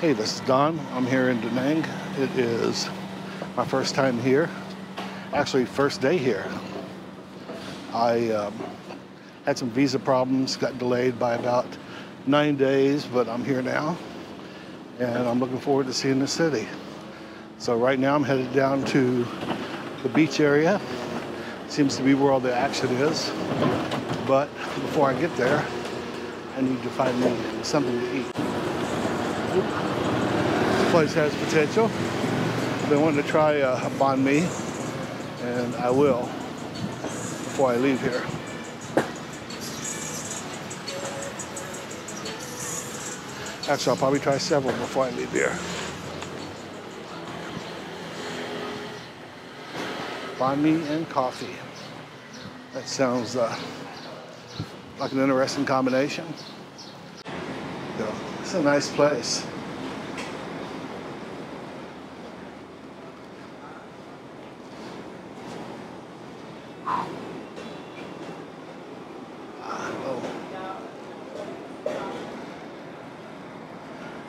Hey, this is Don. I'm here in DaNang. It is my first time here. Actually, first day here. I had some visa problems, got delayed by about 9 days, but I'm here now. And I'm looking forward to seeing the city. So right now I'm headed down to the beach area. Seems to be where all the action is. But before I get there, I need to find me something to eat. This place has potential. I've been wanting to try a banh mi, and I will before I leave here. Actually, I'll probably try several before I leave here. Banh mi and coffee. That sounds like an interesting combination. So, it's a nice place.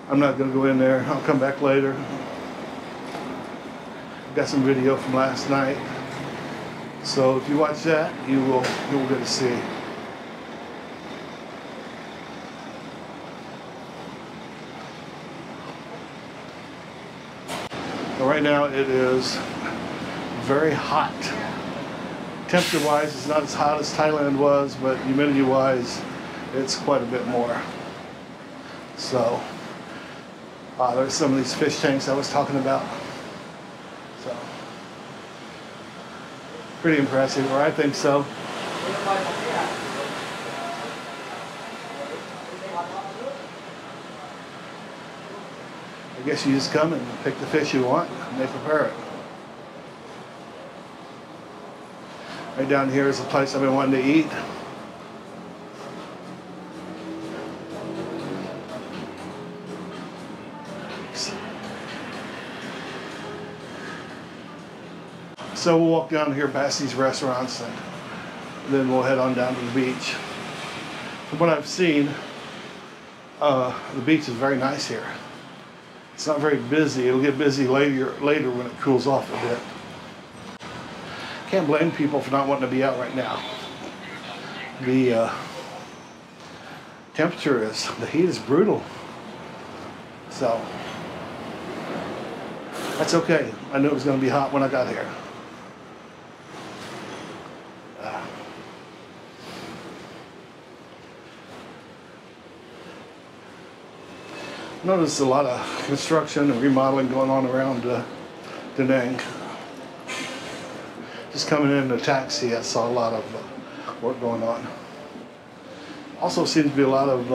I'm not going to go in there. I'll come back later. I've got some video from last night. So if you watch that, you will get to see. But right now it is very hot. Temperature-wise, it's not as hot as Thailand was, but humidity-wise, it's quite a bit more. So there's some of these fish tanks I was talking about. So pretty impressive, or I think so. I guess you just come and pick the fish you want, and they prepare it. Right down here is a place I've been wanting to eat. So we'll walk down here past these restaurants and then we'll head on down to the beach. From what I've seen, the beach is very nice here. It's not very busy. It'll get busy later when it cools off a bit. Can't blame people for not wanting to be out right now. The the heat is brutal. So that's okay. I knew it was going to be hot when I got here. Notice a lot of construction and remodeling going on around DaNang. Just coming in a taxi, I saw a lot of work going on. Also seems to be a lot of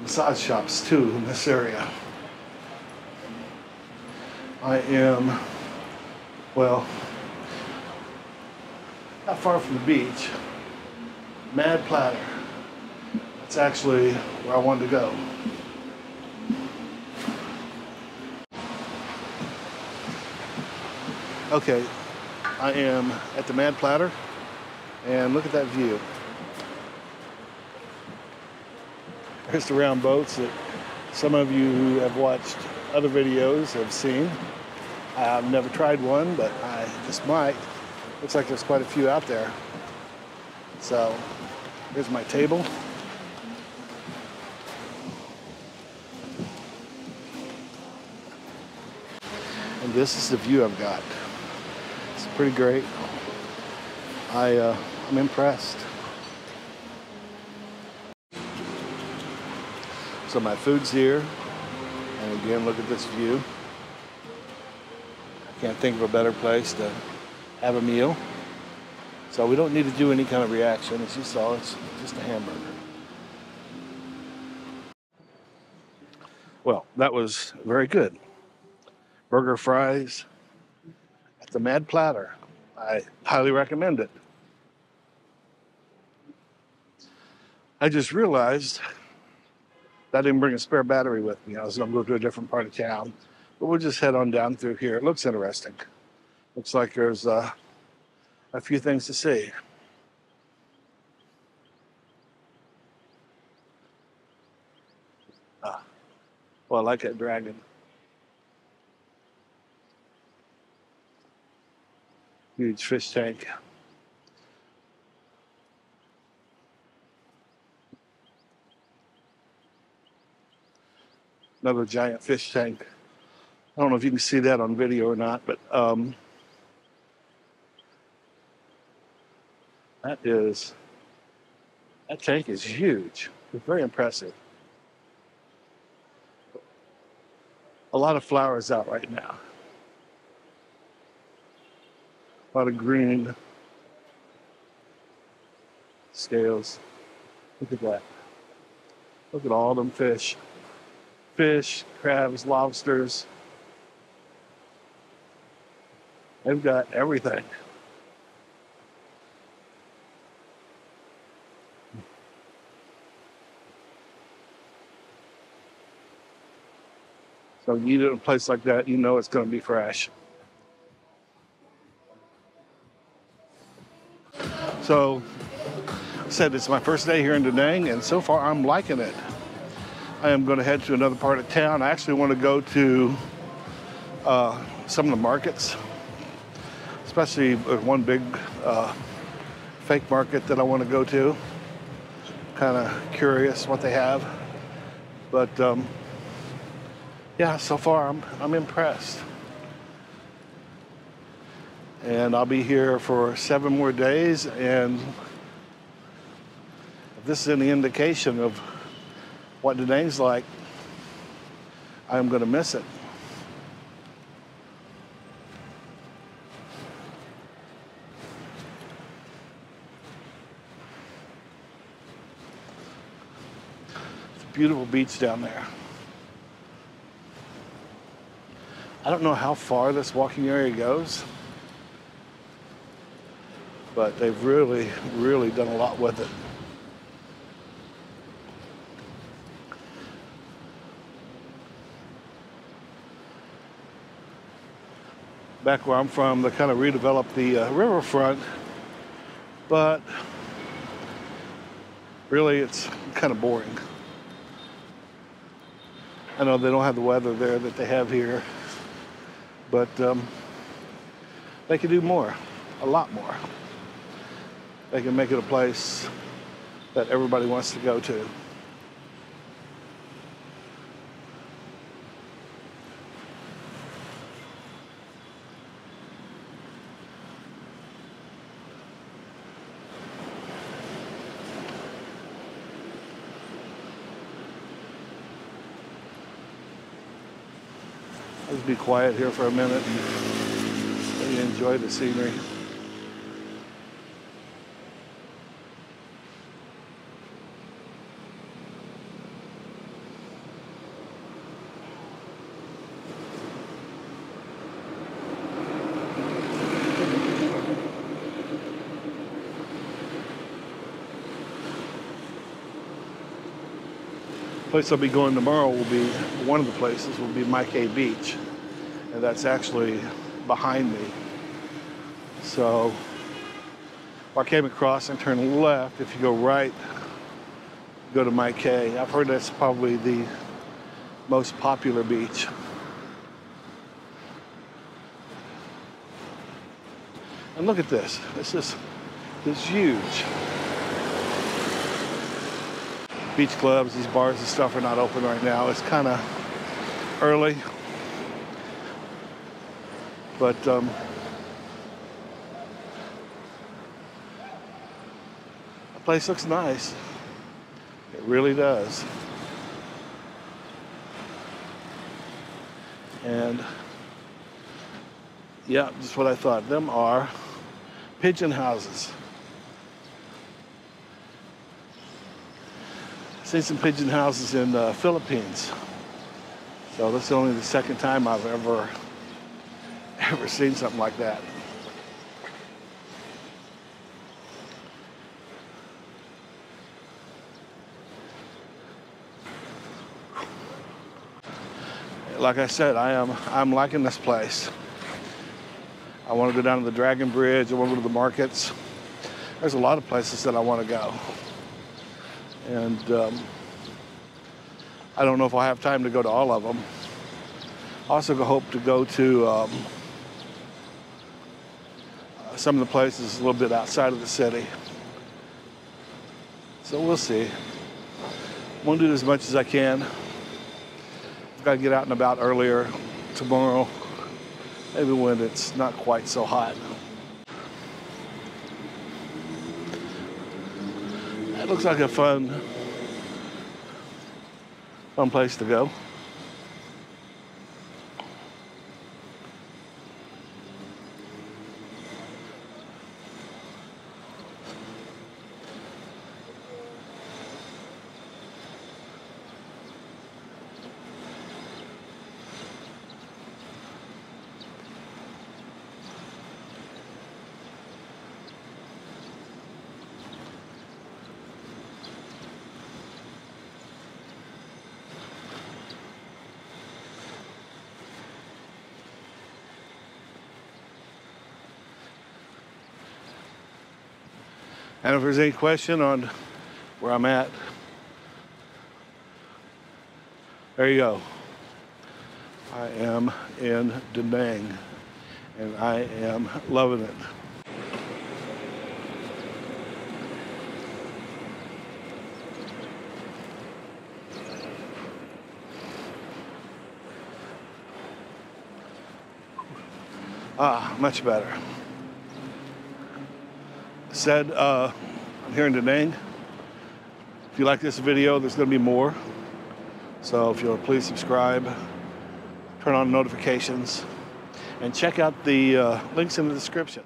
massage shops too in this area. I am, well, not far from the beach. Mad Platter. That's actually where I wanted to go. Okay, I am at the Mad Platter, and look at that view. There's the round boats that some of you who have watched other videos have seen. I've never tried one, but I just might. Looks like there's quite a few out there. So, here's my table. And this is the view I've got. It's pretty great. I'm impressed. So my food's here, and again, look at this view. I can't think of a better place to have a meal. So we don't need to do any kind of reaction. As you saw, it's just a hamburger. Well, that was very good. Burger, fries at the Mad Platter. I highly recommend it. I just realized I didn't bring a spare battery with me. I was going to go to a different part of town. But we'll just head on down through here. It looks interesting. Looks like there's a few things to see. Well, I like that dragon. Huge fish tank. Another giant fish tank. I don't know if you can see that on video or not, but that tank is huge. It's very impressive. A lot of flowers out right now. A lot of green scales. Look at that. Look at all them fish. Fish, crabs, lobsters. They've got everything. So you eat it in a place like that, you know it's going to be fresh. So, I said it's my first day here in DaNang, and so far I'm liking it. I am going to head to another part of town. I actually want to go to some of the markets, especially one big fake market that I want to go to. Kind of curious what they have, but yeah, so far I'm impressed. And I'll be here for 7 more days, and if this is any indication of what DaNang's like, I'm going to miss it. It's a beautiful beach down there. I don't know how far this walking area goes, but they've really, really done a lot with it. Back where I'm from, they kind of redeveloped the riverfront, but really it's kind of boring. I know they don't have the weather there that they have here, but they could do more, a lot more. They can make it a place that everybody wants to go to. Let's be quiet here for a minute and enjoy the scenery. The place I'll be going tomorrow will be, one of the places will be MyJourneySolo Beach, and that's actually behind me. So I came across and turned left. If you go right, go to MyJourneySolo. I've heard that's probably the most popular beach. And look at this. This is huge. Beach clubs, these bars and stuff are not open right now. It's kind of early, but the place looks nice. It really does. And yeah, just what I thought. Them are pigeon houses. Seen some pigeon houses in the Philippines. So this is only the second time I've ever seen something like that. Like I said, I'm liking this place. I want to go down to the Dragon Bridge. I want to go to the markets. There's a lot of places that I want to go. And I don't know if I'll have time to go to all of them. I also hope to go to some of the places a little bit outside of the city. So we'll see. I'm gonna do as much as I can. I've got to get out and about earlier tomorrow, maybe when it's not quite so hot. That looks like a fun place to go. And if there's any question on where I'm at, there you go. I am in DaNang, and I am loving it. Much better. Said, I'm here in DaNang. If you like this video, there's going to be more. So if you'll please subscribe, turn on notifications, and check out the links in the description.